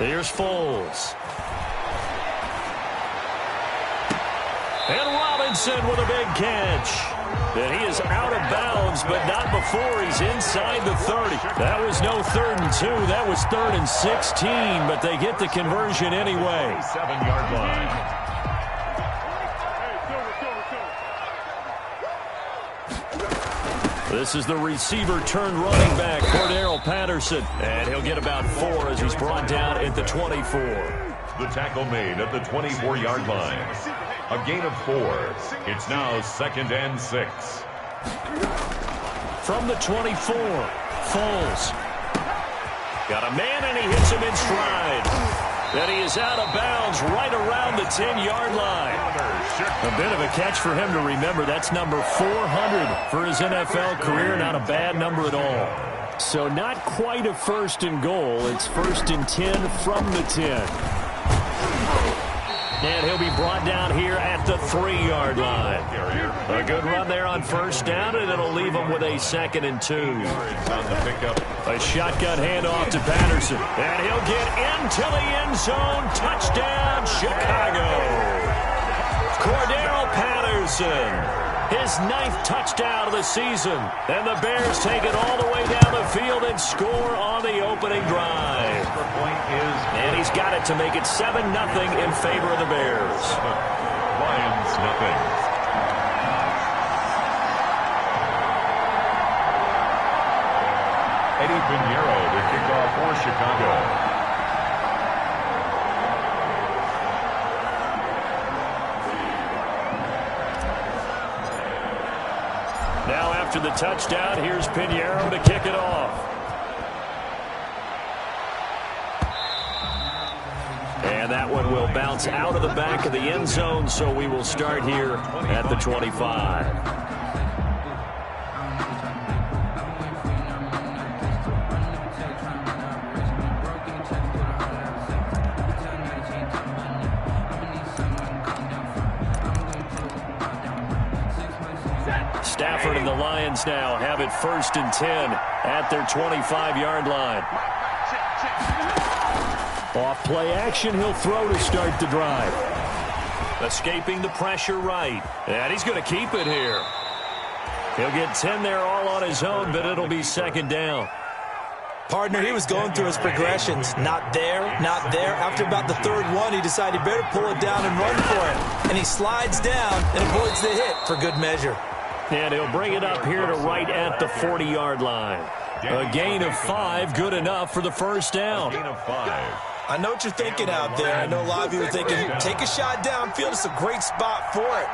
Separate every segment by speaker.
Speaker 1: Here's Foles. And Robinson with a big catch. And he is out of bounds, but not before he's inside the 30. That was no 3rd and 2. That was 3rd and 16, but they get the conversion anyway.
Speaker 2: 7-yard line.
Speaker 1: This is the receiver turned running back, Cordero Patterson. And he'll get about 4 as he's brought down at the 24.
Speaker 2: The tackle made at the 24-yard line. A gain of 4. It's now 2nd and 6.
Speaker 1: From the 24, Foles. Got a man, and he hits him in stride. And he is out of bounds right around the 10-yard line. A bit of a catch for him to remember. That's number 400 for his NFL career. Not a bad number at all. So not quite a 1st and goal. It's 1st and 10 from the 10. And he'll be brought down here at the 3-yard line. A good run there on 1st down, and it'll leave him with a 2nd and 2. A shotgun handoff to Patterson. And he'll get into the end zone. Touchdown, Chicago. Cordero Patterson. His 9th touchdown of the season. And the Bears take it all the way down the field and score on the opening drive. And he's got it to make it 7-0 in favor of the Bears.
Speaker 2: Lions, nothing. Eddie Pinheiro to kick off for Chicago.
Speaker 1: Now after the touchdown, here's Pinheiro to kick it off. And that one will bounce out of the back of the end zone, so we will start here at the 25. Stafford and the Lions now have it 1st and 10 at their 25-yard line. Off play action, he'll throw to start the drive. Escaping the pressure right. And he's going to keep it here. He'll get 10 there all on his own, but it'll be 2nd down.
Speaker 3: Partner, he was going through his progressions. Not there, not there. After about the 3rd one, he decided better pull it down and run for it. And he slides down and avoids the hit for good measure.
Speaker 1: And he'll bring it up here to right at the 40-yard line. A gain of 5, good enough for the 1st down.
Speaker 2: A gain of 5.
Speaker 3: I know what you're thinking out there. I know a lot of you are thinking, take a shot downfield. It's a great spot for it.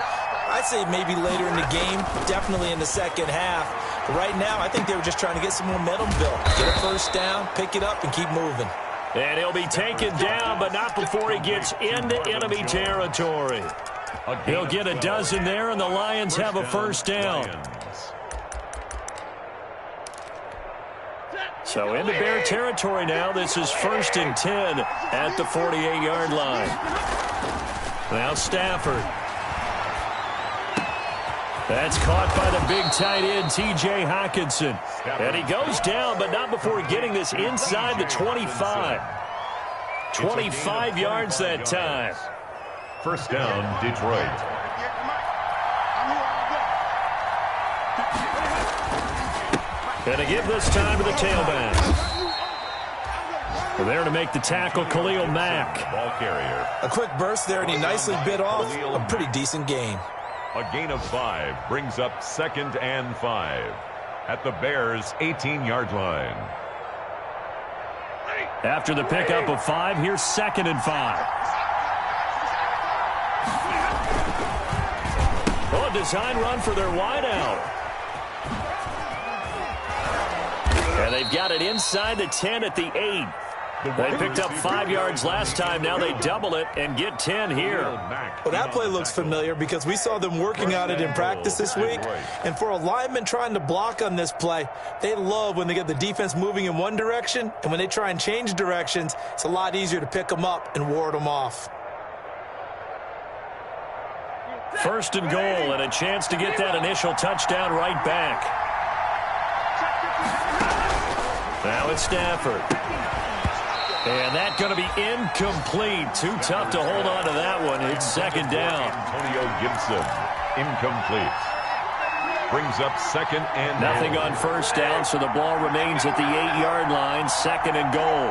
Speaker 3: I'd say maybe later in the game, definitely in the 2nd half. But right now, I think they were just trying to get some momentum built. Get a 1st down, pick it up, and keep moving.
Speaker 1: And he'll be taken down, but not before he gets into enemy territory. He'll get a dozen there, and the Lions have a 1st down. So into Bear territory now. This is 1st and 10 at the 48-yard line. Now Stafford. That's caught by the big tight end, T.J. Hockenson. And he goes down, but not before getting this inside the 25. 25 yards that time.
Speaker 2: 1st down, Detroit.
Speaker 1: And to give this time to the tailback. We're there to make the tackle, Khalil Mack.
Speaker 2: Ball carrier.
Speaker 3: A quick burst there, and he nicely bit off a pretty decent gain.
Speaker 2: A gain of 5 brings up 2nd and 5 at the Bears' 18-yard line.
Speaker 1: After the pickup of 5, here's 2nd and 5. Oh, a design run for their wideout. And they've got it inside the 10 at the 8. They picked up 5 yards last time. Now they double it and get 10 here.
Speaker 3: Well, that play looks familiar because we saw them working on it in practice this week. And for a lineman trying to block on this play, they love when they get the defense moving in one direction. And when they try and change directions, it's a lot easier to pick them up and ward them off.
Speaker 1: 1st and goal, and a chance to get that initial touchdown right back. Now it's Stafford. And that's going to be incomplete. Too tough to hold on to that one. It's second down.
Speaker 2: Antonio Gibson, incomplete. Brings up second and
Speaker 1: nothing
Speaker 2: goal.
Speaker 1: on first down, so the ball remains at the 8-yard line. Second and goal.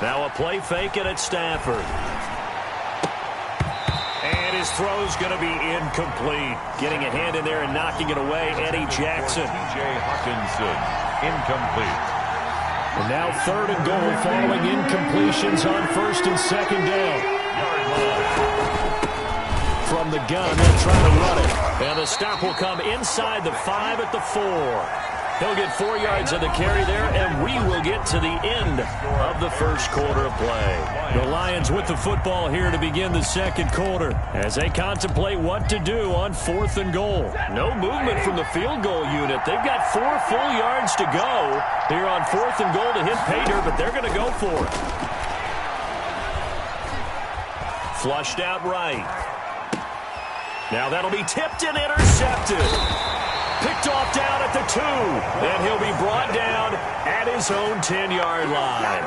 Speaker 1: Now a play fake it at Stafford. And his throw's going to be incomplete. Getting a hand in there and knocking it away, Eddie Jackson.
Speaker 2: T.J. Hawkinson, incomplete.
Speaker 1: And now third and goal following incompletions on first and second down. From the gun, they'll try to run it. And the stop will come inside the 5 at the 4. He'll get 4 yards of the carry there, and we will get to the end of the first quarter of play. The Lions with the football here to begin the second quarter as they contemplate what to do on fourth and goal. No movement from the field goal unit. They've got 4 full yards to go here on fourth and goal to hit pay dirt, but they're going to go for it. Flushed out right. Now that'll be tipped and intercepted. Picked off down at the 2. And he'll be brought down at his own 10-yard line.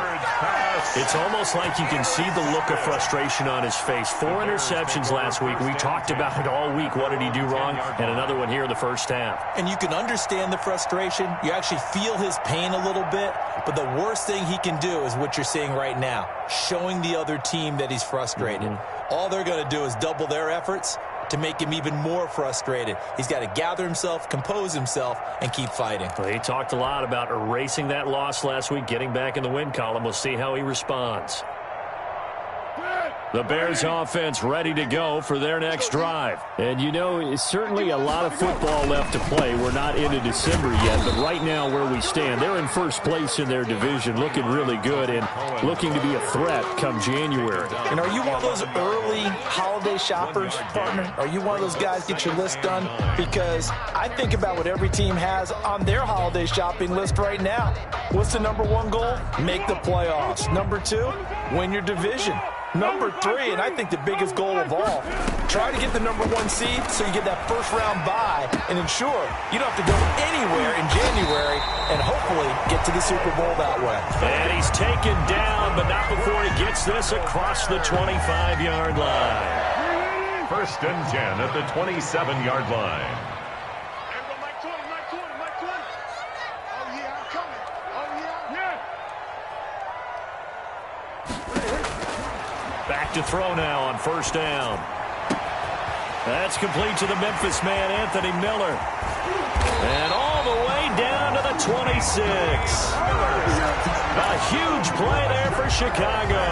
Speaker 1: It's almost like you can see the look of frustration on his face. 4 interceptions last week. We talked about it all week. What did he do wrong? And another one here in the first half.
Speaker 3: And you can understand the frustration. You actually feel his pain a little bit. But the worst thing he can do is what you're seeing right now, showing the other team that he's frustrated. All they're going to do is double their efforts to make him even more frustrated. He's got to gather himself, compose himself, and keep fighting.
Speaker 1: Well, he talked a lot about erasing that loss last week, getting back in the win column. We'll see how he responds. The Bears offense ready to go for their next drive. And, you know, it's certainly a lot of football left to play. We're not into December yet, but right now where we stand, they're in first place in their division, looking really good and looking to be a threat come January.
Speaker 3: And are you one of those early holiday shoppers, partner? Are you one of those guys get your list done? Because I think about what every team has on their holiday shopping list right now. What's the number 1 goal? Make the playoffs. Number 2, win your division. Number 3, and I think the biggest goal of all, try to get the number 1 seed so you get that first-round bye and ensure you don't have to go anywhere in January and hopefully get to the Super Bowl that way.
Speaker 1: And he's taken down, but not before he gets this across the 25-yard line.
Speaker 2: First and 10 at the 27-yard line.
Speaker 1: Back to throw now on first down. That's complete to the Memphis man, Anthony Miller. And all the way down to the 26. A huge play there for Chicago.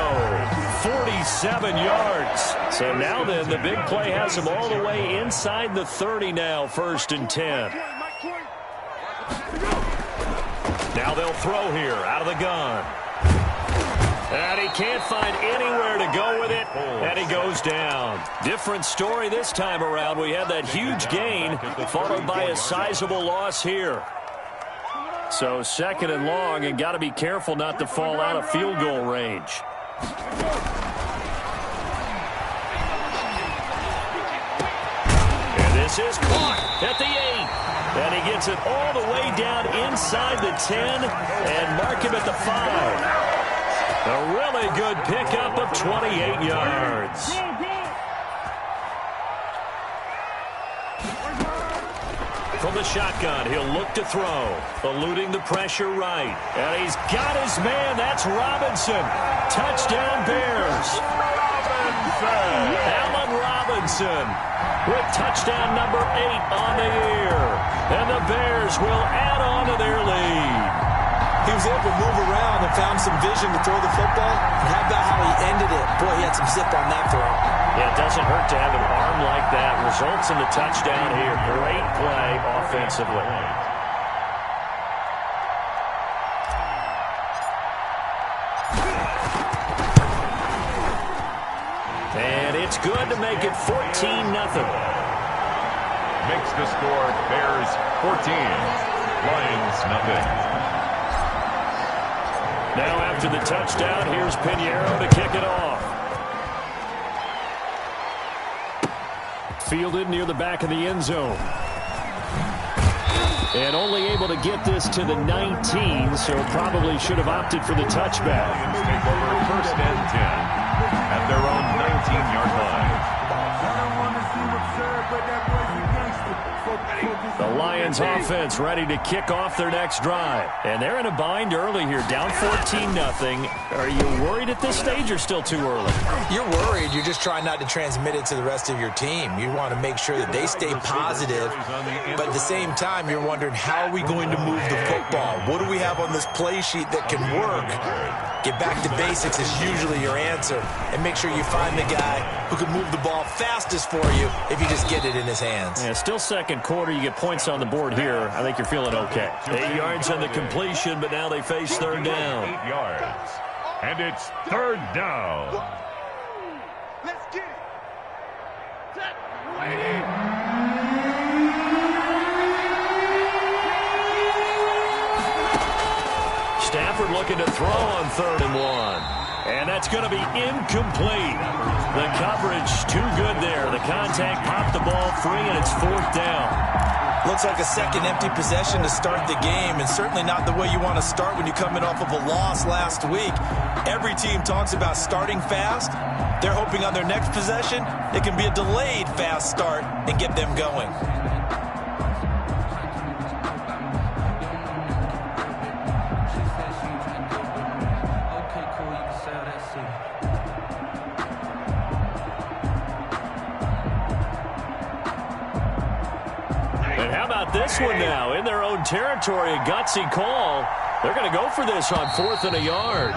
Speaker 1: 47 yards. So now then, the big play has him all the way inside the 30 now, first and 10. Now they'll throw here out of the gun. And he can't find anywhere to go with it, and he goes down. Different story this time around. We had that huge gain, followed by a sizable loss here. So second and long, and got to be careful not to fall out of field goal range. And this is caught at the 8. And he gets it all the way down inside the 10 and mark him at the 5. A really good pickup of 28 yards. From the shotgun, he'll look to throw. Eluding the pressure right. And he's got his man. That's Robinson. Touchdown Bears. Allen Robinson with touchdown number 8 on the year. And the Bears will add on to their lead.
Speaker 3: He was able to move around and found some vision to throw the football. And how about how he ended it? Boy, he had some zip on that throw.
Speaker 1: Yeah, it doesn't hurt to have an arm like that. Results in the touchdown here. Great play offensively. And it's good to make it 14-0.
Speaker 2: Makes the score Bears 14, Lions nothing.
Speaker 1: Now after the touchdown, here's Pinheiro to kick it off. Fielded near the back of the end zone. And only able to get this to the 19, so probably should have opted for the touchback.
Speaker 2: Lions take over 1st and 10 at their own 19-yard line.
Speaker 1: The Lions offense ready to kick off their next drive. And they're in a bind early here, down 14-0. Are you worried at this stage or still too early?
Speaker 3: You're worried. You're just trying not to transmit it to the rest of your team. You want to make sure that they stay positive. But at the same time, you're wondering, how are we going to move the football? What do we have on this play sheet that can work? Get back to basics is usually your answer. And make sure you find the guy who can move the ball fastest for you if you just get it in his hands.
Speaker 1: Yeah, still second quarter. You get points on the board here. I think you're feeling okay. 8 yards on the completion, but now they face third down.
Speaker 2: 8 yards. And it's third down.
Speaker 4: Let's get it.
Speaker 1: Stafford looking to throw on 3rd and 1. And that's going to be incomplete. The coverage too good there. The contact popped the ball free, and it's 4th down.
Speaker 3: Looks like a second empty possession to start the game, and certainly not the way you want to start when you're coming off of a loss last week. Every team talks about starting fast. They're hoping on their next possession it can be a delayed fast start and get them going.
Speaker 1: This one now in their own territory, a gutsy call. They're going to go for this on 4th and a yard.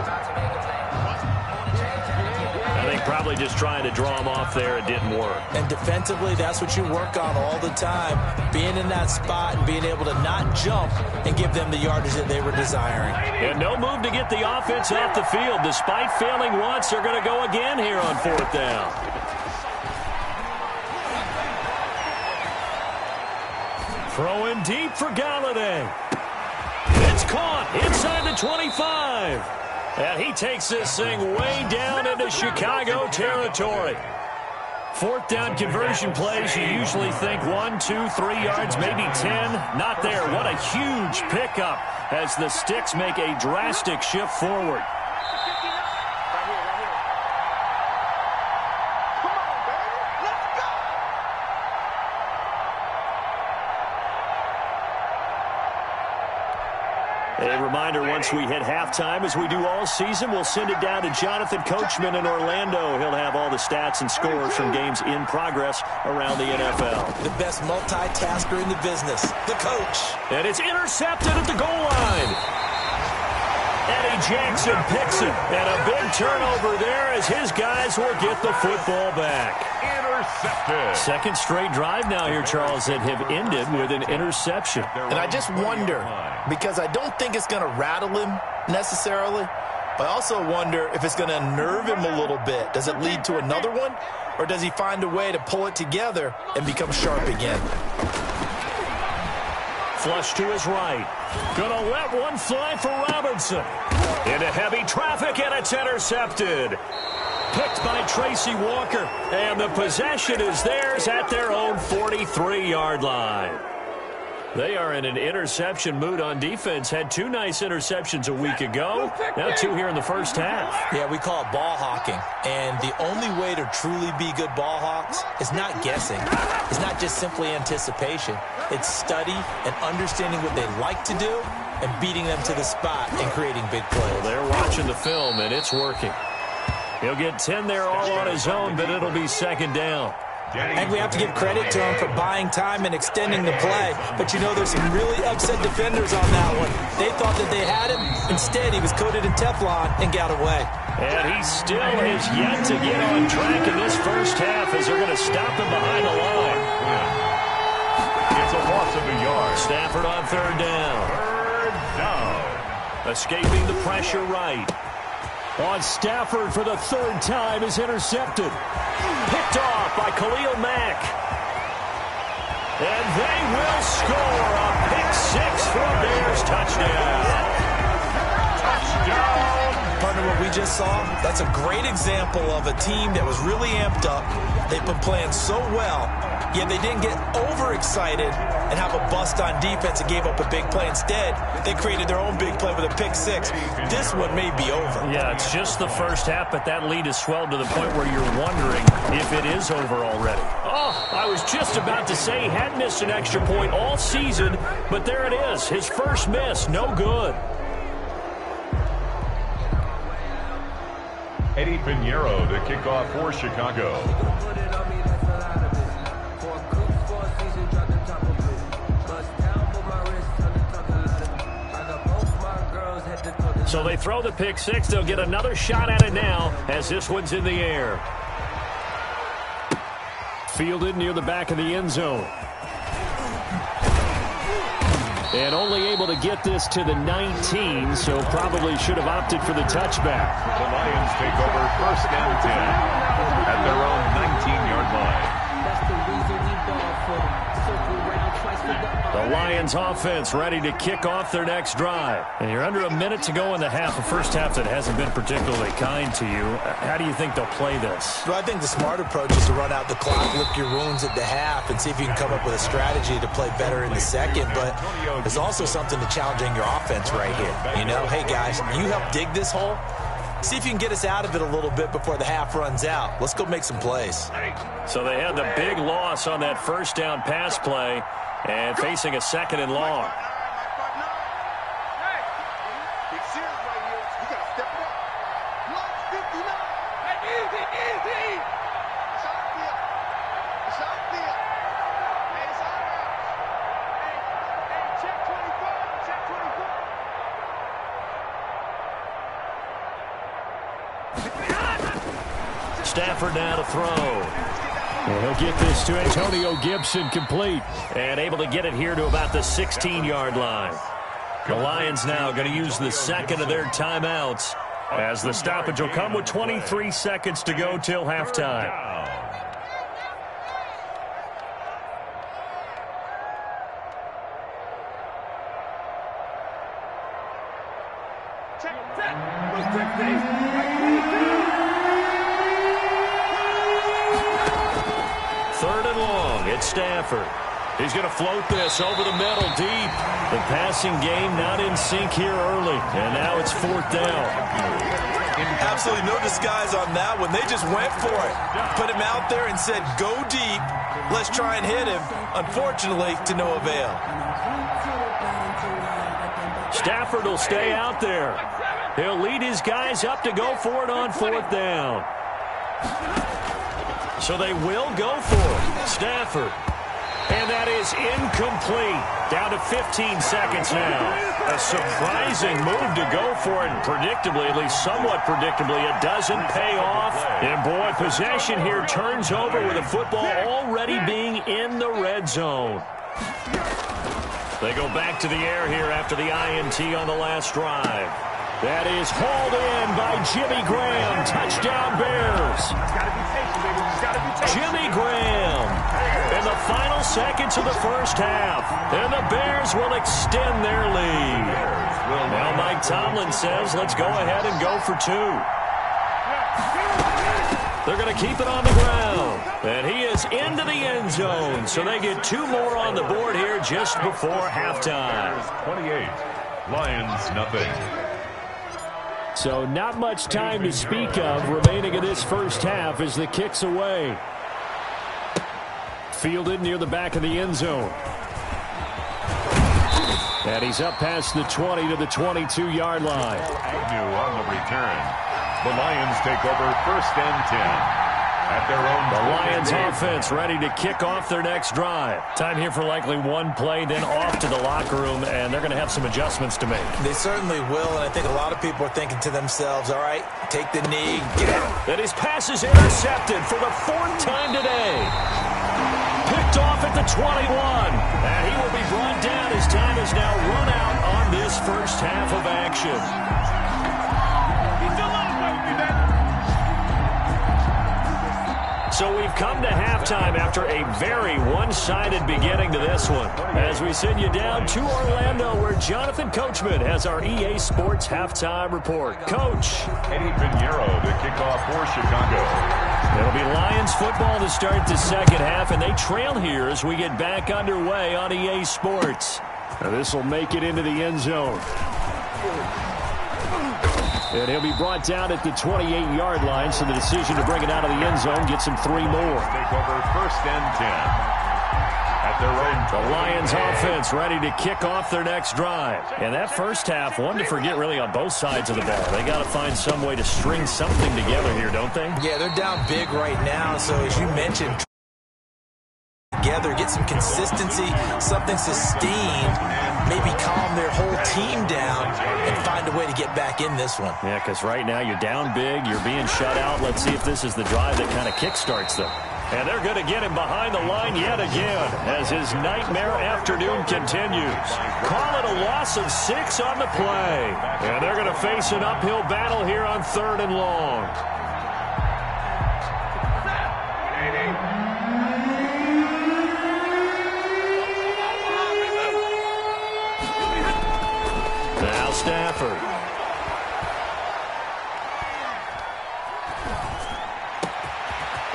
Speaker 1: I think probably just trying to draw them off there. It didn't work.
Speaker 3: And defensively, that's what you work on all the time. Being in that spot and being able to not jump and give them the yardage that they were desiring.
Speaker 1: And no move to get the offense off the field. Despite failing once, they're going to go again here on 4th down. Throwing deep for Galladay. It's caught inside the 25. And he takes this thing way down into Chicago territory. 4th down conversion plays, you usually think 1, 2, 3 yards, maybe 10. Not there. What a huge pickup as the Sticks make a drastic shift forward. A reminder, once we hit halftime, as we do all season, we'll send it down to Jonathan Coachman in Orlando. He'll have all the stats and scores from games in progress around the NFL.
Speaker 3: The best multitasker in the business, the coach.
Speaker 1: And it's intercepted at the goal line. Eddie Jackson picks it. And a big turnover there as his guys will get the football back.
Speaker 2: Intercepted.
Speaker 1: Second straight drive now here, Charles, that have ended with an interception.
Speaker 3: And I just wonder, because I don't think it's going to rattle him necessarily, but I also wonder if it's going to unnerve him a little bit. Does it lead to another one, or does he find a way to pull it together and become sharp again?
Speaker 1: Flush to his right. Gonna let one fly for Robinson. Into heavy traffic, and it's intercepted. Picked by Tracy Walker, and the possession is theirs at their own 43-yard line. They are in an interception mood on defense. Had 2 nice interceptions a week ago. Now 2 here in the first half.
Speaker 3: Yeah, we call it ball hawking. And the only way to truly be good ball hawks is not guessing. It's not just simply anticipation. It's study and understanding what they like to do and beating them to the spot and creating big plays.
Speaker 1: Well, they're watching the film, and it's working. He'll get 10 there all on his own, but it'll be second down.
Speaker 3: I think we have to give credit to him for buying time and extending the play. But, you know, there's some really upset defenders on that one. They thought that they had him. Instead, he was coated in Teflon and got away.
Speaker 1: And he still has yet to get on track in this first half as they're going to stop him behind the line.
Speaker 2: It's a loss of a yard.
Speaker 1: Stafford on third down.
Speaker 2: Third down.
Speaker 1: Escaping the pressure right. On Stafford for the 3rd time is intercepted. Picked off by Khalil Mack. And they will score a pick 6 for a Bears touchdown.
Speaker 2: Touchdown,
Speaker 3: Partner, what we just saw, that's a great example of a team that was really amped up. They've been playing so well, yet they didn't get overexcited and have a bust on defense and gave up a big play. Instead, they created their own big play with a pick six. This one may be over.
Speaker 1: Yeah, it's just the first half, but that lead has swelled to the point where you're wondering if it is over already. Oh, I was just about to say he hadn't missed an extra point all season, but there it is. His first miss, no good.
Speaker 2: Eddie Pinheiro to kick off for Chicago.
Speaker 1: So they throw the pick six. They'll get another shot at it now as this one's in the air. Fielded near the back of the end zone. And only able to get this to the 19, so probably should have opted for the touchback.
Speaker 2: The Lions take over first and 10 at their own 19-yard line.
Speaker 1: The Lions offense ready to kick off their next drive. And you're under a minute to go in the half, a first half that hasn't been particularly kind to you. How do you think they'll play this?
Speaker 3: Well, I think the smart approach is to run out the clock, lick your wounds at the half, and see if you can come up with a strategy to play better in the second. But there's also something to challenging your offense right here. You know, hey, guys, you help dig this hole. See if you can get us out of it a little bit before the half runs out. Let's go make some plays.
Speaker 1: So they had the big loss on that first down pass play and facing a second and long. Stafford now to throw. And he'll get this to Antonio Gibson complete. And able to get it here to about the 16-yard line. The Lions now going to use the second of their timeouts as the stoppage will come with 23 seconds to go till halftime. Third and long, it's Stafford. He's going to float this over the middle deep. The passing game not in sync here early. And now it's fourth down.
Speaker 3: Absolutely no disguise on that one. They just went for it. Put him out there and said, go deep. Let's try and hit him. Unfortunately, to no avail.
Speaker 1: Stafford will stay out there. He'll lead his guys up to go for it on fourth down. So they will go for it. Stafford. And that is incomplete. Down to 15 seconds now. A surprising move to go for it. And predictably, at least somewhat predictably, it doesn't pay off. And boy, possession here turns over with the football already being in the red zone. They go back to the air here after the INT on the last drive. That is hauled in by Jimmy Graham. Touchdown Bears. Jimmy Graham in the final seconds of the first half. And the Bears will extend their lead. Now Mike Tomlin says, let's go ahead and go for two. They're going to keep it on the ground. And he is into the end zone. So they get two more on the board here just before halftime.
Speaker 2: 28. Lions, nothing.
Speaker 1: So not much time to speak of remaining in this first half as the kick's away. Fielded near the back of the end zone. And he's up past the 20 to the 22-yard line.
Speaker 2: Agnew on the return. The Lions take over first and 10. At their own.
Speaker 1: The Lions offense ready to kick off their next drive. Time here for likely one play, then off to the locker room, and they're going to have some adjustments to make.
Speaker 3: They certainly will, and I think a lot of people are thinking to themselves, all right, take the knee, get out.
Speaker 1: And his pass is intercepted for the fourth time today. Picked off at the 21, and he will be brought down as time is now run out on this first half of action. So we've come to halftime after a very one-sided beginning to this one. As we send you down to Orlando, where Jonathan Coachman has our EA Sports halftime report. Coach.
Speaker 2: Eddie Pinheiro to kick off for Chicago.
Speaker 1: It'll be Lions football to start the second half, and they trail here as we get back underway on EA Sports. Now this will make it into the end zone. And he'll be brought down at the 28-yard line, so the decision to bring it out of the end zone gets him 3 more.
Speaker 2: Take over 1st and 10. At their own.
Speaker 1: The Lions offense ready to kick off their next drive. And that first half, one to forget really on both sides of the ball. They got to find some way to string something together here, don't they?
Speaker 3: Yeah, they're down big right now, so as you mentioned, together, get some consistency, something sustained, maybe calm their whole team down and find a way to get back in this one.
Speaker 1: Yeah, because right now you're down big, you're being shut out. Let's see if this is the drive that kind of kickstarts them. And they're going to get him behind the line yet again as his nightmare afternoon continues. Call it a loss of 6 on the play. And they're going to face an uphill battle here on 3rd and long. Now Stafford.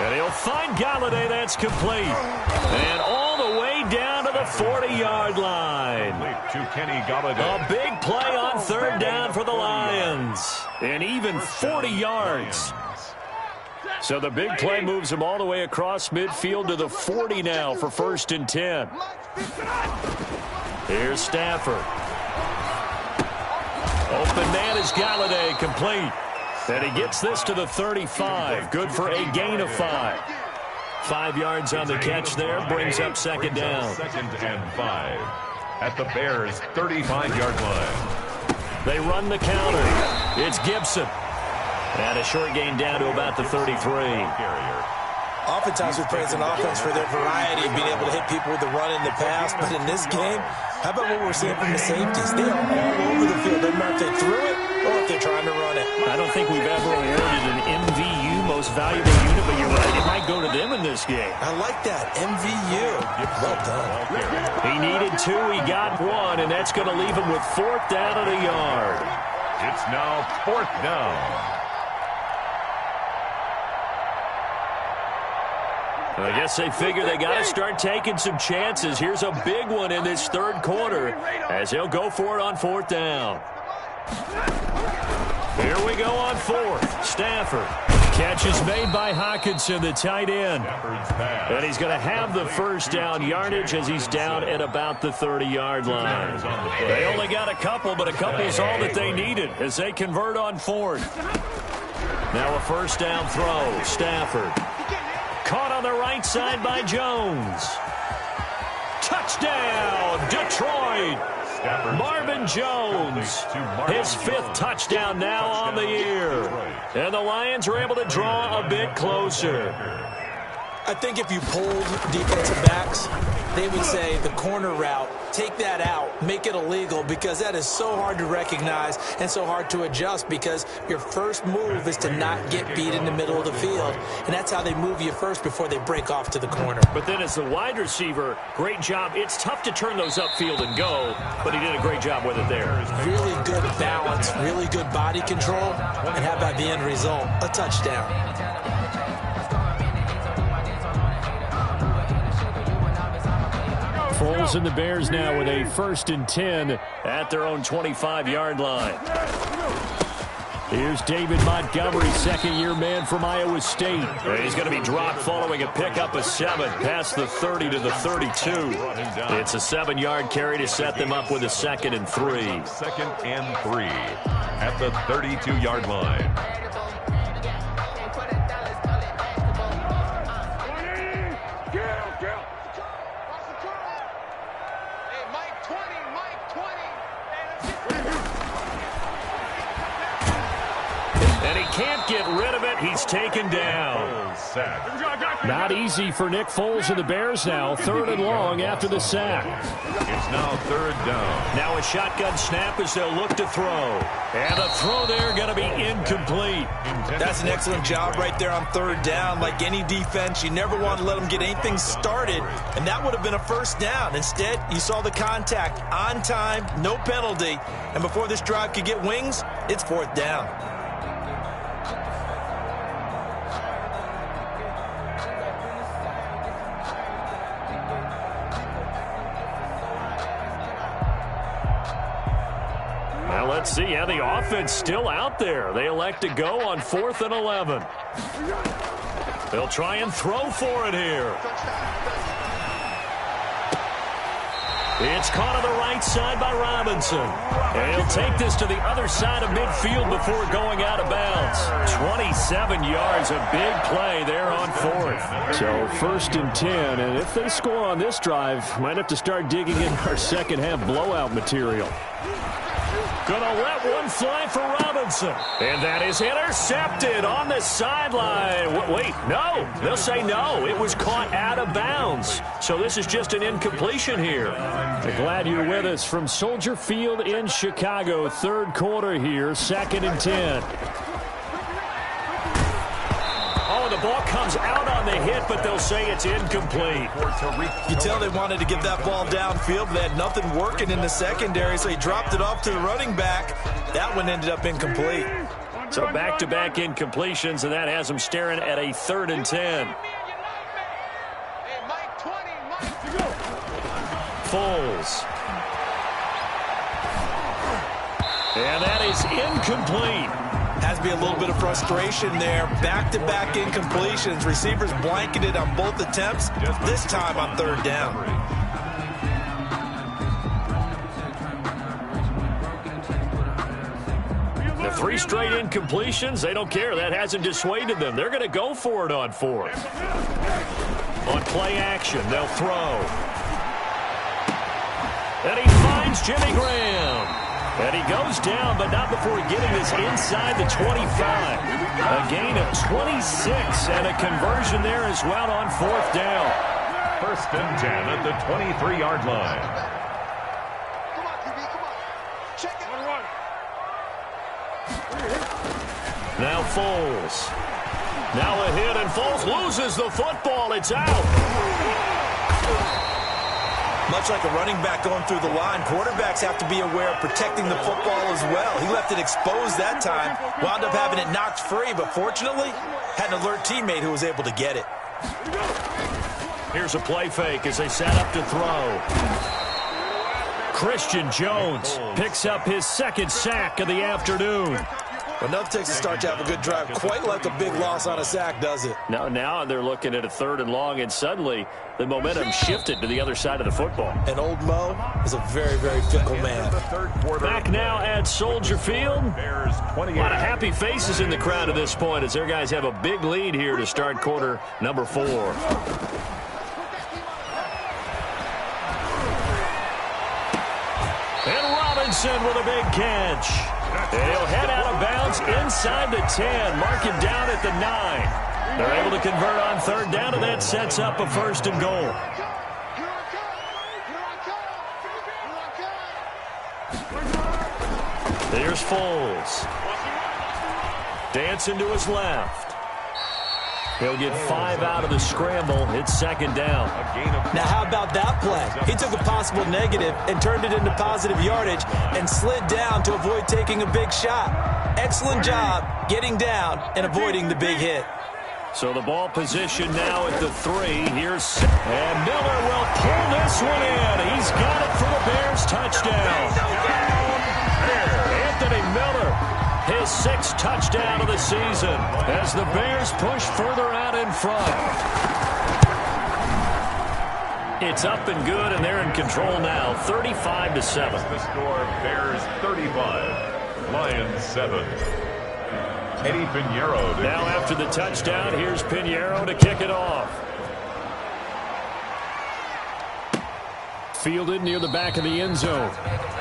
Speaker 1: And he'll find Galladay. That's complete. And all the way down to the 40-yard line.
Speaker 2: To Kenny Galladay.
Speaker 1: A big play on 3rd down for the Lions. And even 40 yards. So the big play moves them all the way across midfield to the 40 now for 1st and 10. Here's Stafford. Open man is Galladay, complete. And he gets this to the 35. Good for a gain of 5. 5 yards on the catch there. Brings up 2nd down.
Speaker 2: 2nd and 5. At the Bears' 35-yard line.
Speaker 1: They run the counter. It's Gibson. And a short gain down to about the 33.
Speaker 3: Oftentimes we praise an offense for their variety of being able to hit people with the run in the pass. But in this game, how about what we're seeing from the safeties? They are all over the field. Doesn't matter if they threw it or if they're trying to run it.
Speaker 1: I don't think we've ever awarded an MVU, most valuable unit, but you're right, it might go to them in this game.
Speaker 3: I like that, MVU. Well done.
Speaker 1: He needed 2, he got 1, and that's going to leave him with 4th down at a yard.
Speaker 2: It's now 4th down.
Speaker 1: I guess they figure they got to start taking some chances. Here's a big one in this 3rd quarter as he'll go for it on 4th down. Here we go on 4th. Stafford. Catch is made by Hockenson, the tight end. And he's going to have the 1st down yardage as he's down at about the 30-yard line. They only got a couple, but a couple is all that they needed as they convert on 4th. Now a 1st down throw. Stafford. Caught on the right side by Jones. Touchdown, Detroit. Marvin Jones, his 5th touchdown now on the year. And the Lions are able to draw a bit closer.
Speaker 3: I think if you polled defensive backs, they would say the corner route, take that out, make it illegal, because that is so hard to recognize and so hard to adjust, because your first move is to not get beat in the middle of the field, and that's how they move you first before they break off to the corner.
Speaker 1: But then as the wide receiver, great job. It's tough to turn those upfield and go, but he did a great job with it there.
Speaker 3: Really good balance, really good body control, and how about the end result? A touchdown.
Speaker 1: Foles and the Bears now with a 1st and 10 at their own 25-yard line. Here's David Montgomery, 2nd-year man from Iowa State. And he's going to be dropped following a pickup of 7 past the 30 to the 32. It's a 7-yard carry to set them up with a 2nd and 3.
Speaker 2: 2nd and 3 at the 32-yard line.
Speaker 1: Can't get rid of it, and he's taken down.
Speaker 5: Not easy for Nick Foles and the Bears now. 3rd and long after the sack.
Speaker 2: It's now 3rd down.
Speaker 1: Now a shotgun snap as they'll look to throw. And the throw there going to be incomplete.
Speaker 3: That's an excellent job right there on 3rd down. Like any defense, you never want to let them get anything started, and that would have been a 1st down. Instead, you saw the contact on time, no penalty, and before this drive could get wings, it's 4th down.
Speaker 1: Now let's see how the offense still out there. They elect to go on 4th and 11. They'll try and throw for it here. It's caught on the right side by Robinson. And he'll take this to the other side of midfield before going out of bounds. 27 yards, a big play there on 4th.
Speaker 5: So 1st and 10, and if they score on this drive, might have to start digging in our second half blowout material.
Speaker 1: Gonna let one fly for Robinson. And that is intercepted on the sideline. Wait, no. They'll say no. It was caught out of bounds. So this is just an incompletion here.
Speaker 5: Glad you're with us from Soldier Field in Chicago. 3rd quarter here, 2nd and 10.
Speaker 1: Oh, the ball comes out on the hit, but they'll say it's incomplete.
Speaker 3: You tell they wanted to get that ball downfield, but they had nothing working in the secondary, so he dropped it off to the running back. That one ended up incomplete.
Speaker 1: So back-to-back incompletions, and that has them staring at a 3rd and 10. Foles. And that is incomplete.
Speaker 3: Has to be a little bit of frustration there. Back-to-back incompletions. Receivers blanketed on both attempts, this time on 3rd down.
Speaker 1: The 3 straight incompletions, they don't care. That hasn't dissuaded them. They're going to go for it on 4th. On play action, they'll throw. And he finds Jimmy Graham. And he goes down, but not before getting this inside the 25. A gain of 26 and a conversion there as well on 4th down.
Speaker 2: 1st and 10 at the 23-yard line.
Speaker 4: Come on, QB, come on. Check it.
Speaker 1: Now Foles. Now a hit, and Foles loses the football. It's out.
Speaker 3: Much like a running back going through the line, quarterbacks have to be aware of protecting the football as well. He left it exposed that time, wound up having it knocked free, but fortunately, had an alert teammate who was able to get it.
Speaker 1: Here's a play fake as they set up to throw. Christian Jones picks up his 2nd sack of the afternoon.
Speaker 3: Well, enough takes a start to have a good drive. Quite like a big loss on a sack, does it?
Speaker 1: Now they're looking at a 3rd and long, and suddenly the momentum shifted to the other side of the football.
Speaker 3: And old Mo is a very, very fickle man.
Speaker 1: Back now at Soldier Field. A lot of happy faces in the crowd at this point as their guys have a big lead here to start quarter number 4. And Robinson with a big catch. And he'll head out of bounds inside the 10. Mark him down at the 9. They're able to convert on 3rd down, and that sets up a 1st and goal. There's Foles. Dancing to his left. He'll get 5 out of the scramble. It's 2nd down.
Speaker 3: Now, how about that play? He took a possible negative and turned it into positive yardage and slid down to avoid taking a big shot. Excellent job getting down and avoiding the big hit.
Speaker 1: So the ball position now at the 3. And Miller will pull this one in. He's got it for the Bears touchdown. Anthony Miller, his 6th touchdown of the season as the Bears push further out in front. It's up and good, and they're in control now, 35-7.
Speaker 2: The score, Bears 35, Lions 7. Eddie Pinheiro.
Speaker 1: Now after the touchdown, here's Pinheiro to kick it off.
Speaker 5: Fielded near the back of the end zone.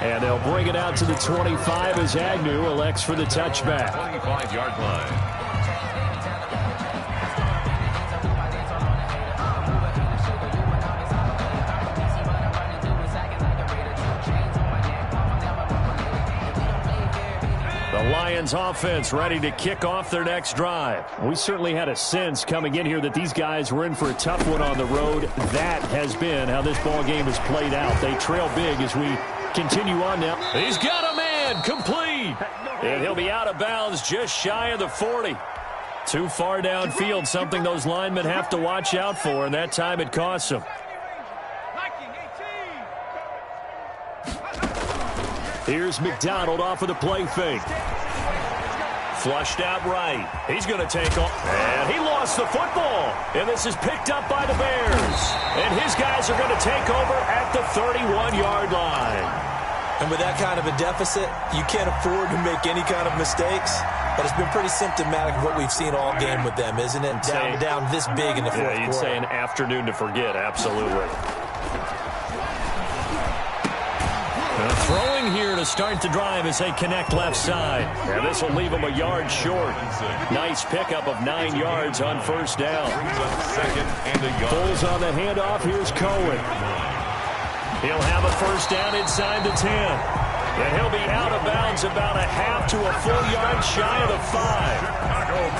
Speaker 5: And they'll bring it out to the 25 as Agnew elects for the touchback.
Speaker 2: 25-yard line.
Speaker 1: Lions offense ready to kick off their next drive.
Speaker 5: We certainly had a sense coming in here that these guys were in for a tough one on the road. That has been how this ball game has played out. They trail big as we continue on now.
Speaker 1: He's got a man, complete. And he'll be out of bounds just shy of the 40. Too far downfield, something those linemen have to watch out for, and that time it costs them.
Speaker 5: Here's McDonald off of the play fake.
Speaker 1: Flushed out right. He's going to take off. And he lost the football. And this is picked up by the Bears. And his guys are going to take over at the 31-yard line.
Speaker 3: And with that kind of a deficit, you can't afford to make any kind of mistakes. But it's been pretty symptomatic of what we've seen all game with them, isn't it? Down this big in the fourth quarter.
Speaker 1: Yeah, you'd say an afternoon to forget, absolutely. Throwing here to start the drive as they connect left side. And this will leave them a yard short. Nice pickup of 9 yards on first down.
Speaker 5: Bulls on the handoff. Here's Cohen.
Speaker 1: He'll have a first down inside the 10. And he'll be out of bounds about a half to a full yard shy of the 5.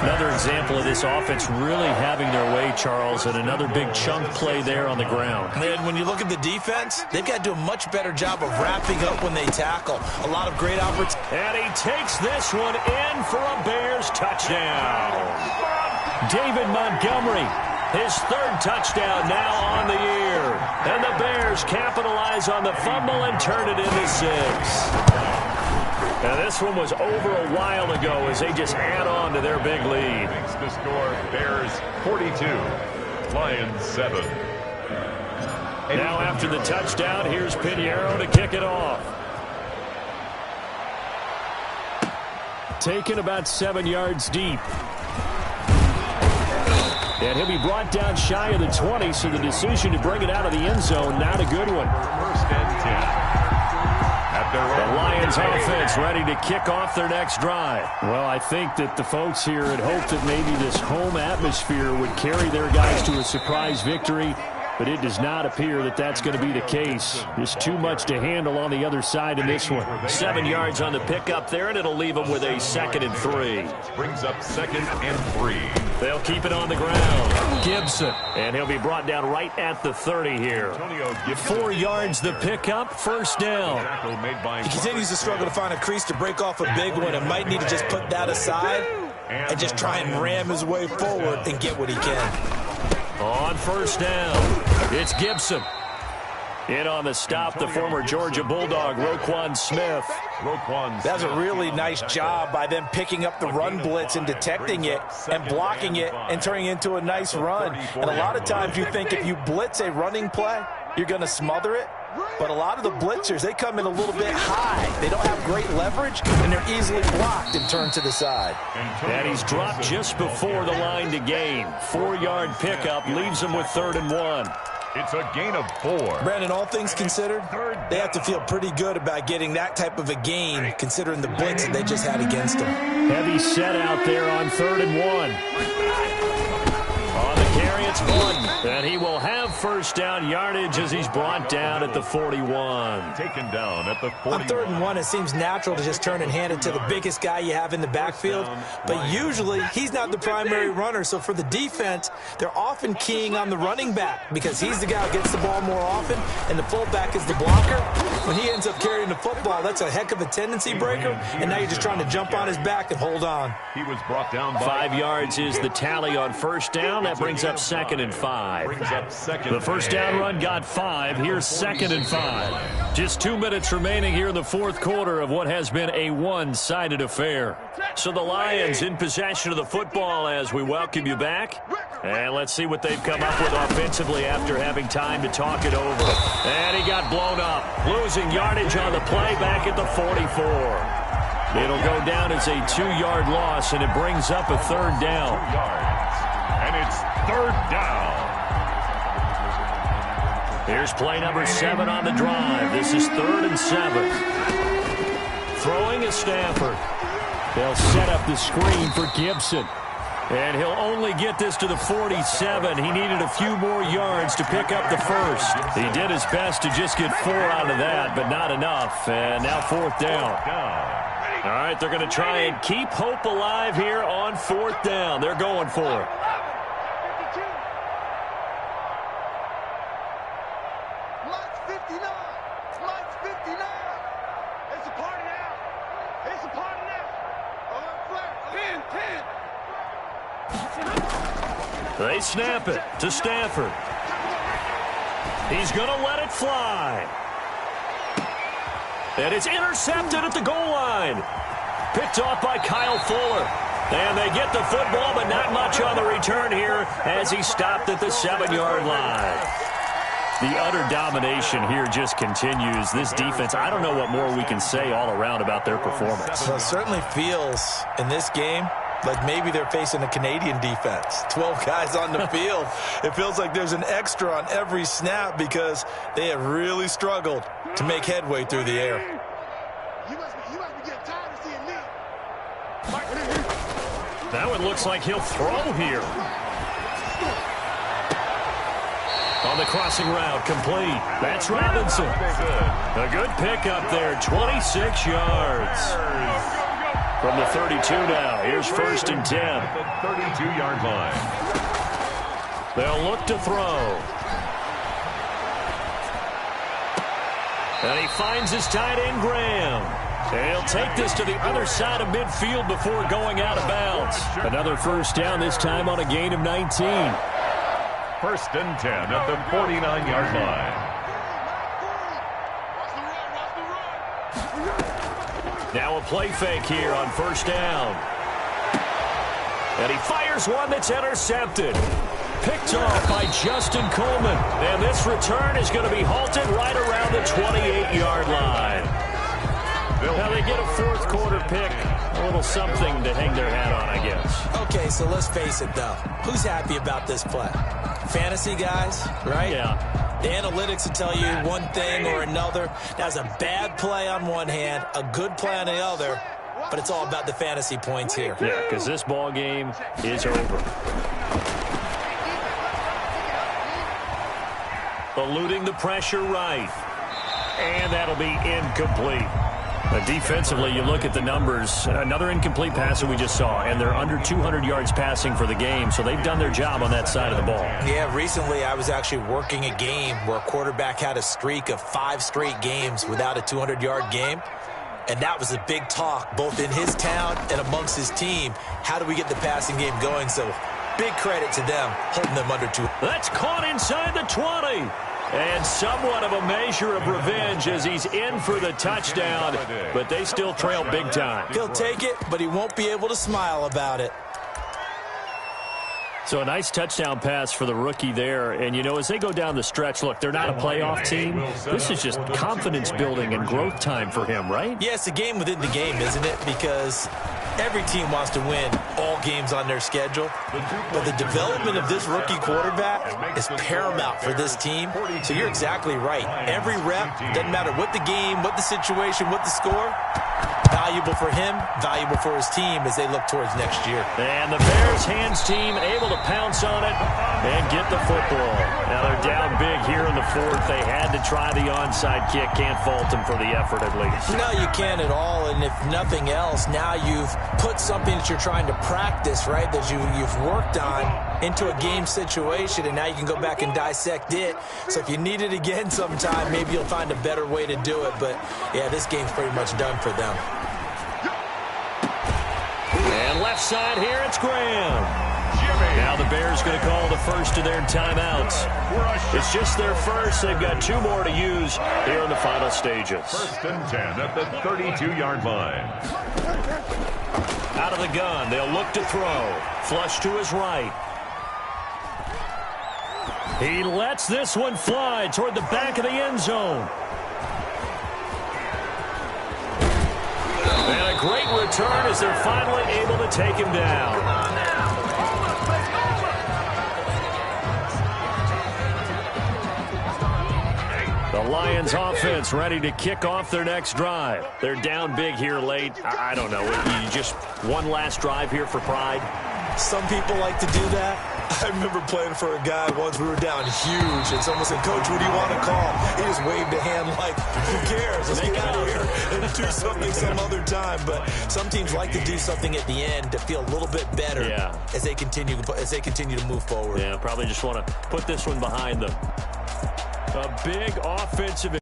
Speaker 1: Another example of this offense really having their way, Charles, and another big chunk play there on the ground.
Speaker 3: And when you look at the defense, they've got to do a much better job of wrapping up when they tackle. A lot of great opportunities.
Speaker 1: And he takes this one in for a Bears touchdown. David Montgomery, his third touchdown now on the year. And the Bears capitalize on the fumble and turn it into 6. Now, this one was over a while ago as they just add on to their big lead.
Speaker 2: The score, Bears 42, Lions 7.
Speaker 1: Now, after the touchdown, here's Pinheiro to kick it off.
Speaker 5: Taken about 7 yards deep. And he'll be brought down shy of the 20, so the decision to bring it out of the end zone, not a good one.
Speaker 2: First and 10.
Speaker 1: The Lions offense ready to kick off their next drive.
Speaker 5: Well, I think that the folks here had hoped that maybe this home atmosphere would carry their guys to a surprise victory, but it does not appear that that's going to be the case. There's too much to handle on the other side in this one.
Speaker 1: 7 yards on the pickup there, and it'll leave them with a 2nd and 3.
Speaker 2: Brings up 2nd and 3.
Speaker 1: They'll keep it on the ground. Gibson, and he'll be brought down right at the 30 here. 4 yards the pickup, first down.
Speaker 3: He continues to struggle to find a crease to break off a big one and might need to just put that aside and just try and ram his way forward and get what he can.
Speaker 1: On first down, it's Gibson. In on the stop, the former Georgia Bulldog, Roquan Smith.
Speaker 3: That's a really nice job by them picking up the run blitz and detecting it and blocking it and turning it into a nice run. And a lot of times you think if you blitz a running play, you're going to smother it. But a lot of the blitzers, they come in a little bit high. They don't have great leverage, and they're easily blocked and turned to the side.
Speaker 1: And he's dropped just before the line to gain. 4-yard pickup leaves him with 3rd and 1.
Speaker 2: It's a gain of 4.
Speaker 3: Brandon, all things considered, they have to feel pretty good about getting that type of a gain, considering the blitz that they just had against them.
Speaker 5: Heavy set out there on 3rd and 1.
Speaker 1: On the carry, it's Button. And he will have first down yardage as he's brought down at the 41.
Speaker 2: Taken down at the 41.
Speaker 3: On 3rd and 1, it seems natural to just turn and hand it to the biggest guy you have in the backfield. But usually, he's not the primary runner. So for the defense, they're often keying on the running back because he's the guy who gets the ball more often, and the fullback is the blocker. When he ends up carrying the football, that's a heck of a tendency breaker, and now you're just trying to jump on his back and hold on.
Speaker 2: He was brought down by
Speaker 1: 5 yards is the tally on first down. That brings up 2nd and 5. The first down run got 5. Here's 2nd and 5. Just 2 minutes remaining here in the fourth quarter of what has been a one-sided affair. So the Lions in possession of the football as we welcome you back. And let's see what they've come up with offensively after having time to talk it over. And he got blown up. Losing yardage on the play back at the 44. It'll go down as a 2-yard loss, and it brings up a 3rd down.
Speaker 2: 2 yards. And it's 3rd down.
Speaker 1: Here's play number 7 on the drive. This is 3rd and 7. Throwing is Stafford.
Speaker 5: They'll set up the screen for Gibson.
Speaker 1: And he'll only get this to the 47. He needed a few more yards to pick up the first. He did his best to just get 4 out of that, but not enough. And now 4th down. All right, they're going to try and keep hope alive here on 4th down. They're going for it.
Speaker 4: Lights 59. Lights 59. It's a party now. It's a party now. Alert, flag. 10.
Speaker 1: They snap it to Stafford. He's going to let it fly. And it's intercepted at the goal line. Picked off by Kyle Fuller. And they get the football, but not much on the return here as he stopped at the 7-yard line. The utter domination here just continues. This defense, I don't know what more we can say all around about their performance.
Speaker 3: Well, it certainly feels in this game like maybe they're facing a Canadian defense. 12 guys on the field. It feels like there's an extra on every snap because they have really struggled to make headway through the air.
Speaker 4: You must be getting tired of seeing me.
Speaker 1: Now it looks like he'll throw here. On the crossing route, complete. That's Robinson. A good pickup there, 26 yards. From the 32 now, here's 1st and 10.
Speaker 2: At the 32-yard line.
Speaker 1: They'll look to throw. And he finds his tight end, Graham. And he'll take this to the other side of midfield before going out of bounds. Another 1st down, this time on a gain of 19.
Speaker 2: 1st and 10 at the 49-yard line.
Speaker 1: Now a play fake here on 1st down. And he fires one that's intercepted. Picked off by Justin Coleman. And this return is going to be halted right around the 28-yard line. Now they get a 4th quarter pick. A little something to hang their hat on, I guess.
Speaker 3: Okay, so let's face it, though. Who's happy about this play? Fantasy guys, right?
Speaker 1: Yeah.
Speaker 3: The analytics will tell you one thing or another. That's a bad play on one hand, a good play on the other, but it's all about the fantasy points here.
Speaker 1: Yeah, because this ball game is over. Eluding the pressure right. And that'll be incomplete. Defensively, you look at the numbers. Another incomplete pass that we just saw, and they're under 200 yards passing for the game, so they've done their job on that side of the ball.
Speaker 3: Yeah, recently I was actually working a game where a quarterback had a streak of 5 straight games without a 200-yard game, and that was a big talk both in his town and amongst his team. How do we get the passing game going? So big credit to them, holding them under 2.
Speaker 1: That's caught inside the 20. And somewhat of a measure of revenge as he's in for the touchdown, but they still trail big time.
Speaker 3: He'll take it, but he won't be able to smile about it.
Speaker 5: So a nice touchdown pass for the rookie there. And, you know, as they go down the stretch, look, they're not a playoff team. This is just confidence building and growth time for him, right?
Speaker 3: Yeah, it's a game within the game, isn't it? Because every team wants to win all games on their schedule. But the development of this rookie quarterback is paramount for this team. So you're exactly right. Every rep, doesn't matter what the game, what the situation, what the score, valuable for him, valuable for his team as they look towards next year.
Speaker 1: And the Bears hands team able to pounce on it and get the football. Now they're down big here in the 4th. They had to try the onside kick. Can't fault them for the effort at least.
Speaker 3: No, you can't at all. And if nothing else, now you've put something that you're trying to practice, right, that you've worked on into a game situation, and now you can go back and dissect it. So if you need it again sometime, maybe you'll find a better way to do it. But, yeah, this game's pretty much done for them.
Speaker 1: And left side here, it's Graham. Now the Bears going to call the first of their timeouts. It's just their first. They've got 2 more to use here in the final stages.
Speaker 2: 1st and 10 at the 32-yard line.
Speaker 1: Out of the gun, they'll look to throw. Flush to his right. He lets this one fly toward the back of the end zone. And a great return as they're finally able to take him down. The Lions offense ready to kick off their next drive. They're down big here late. I don't know. You just one last drive here for pride?
Speaker 3: Some people like to do that. I remember playing for a guy once. We were down huge, and someone said, "Coach, what do you want to call?" He just waved a hand like, "Who cares? Let's get out of here and do something some other time." But some teams like to do something at the end to feel a little bit better as they continue to move forward.
Speaker 5: Yeah, probably just want to put this one behind them. A big offensive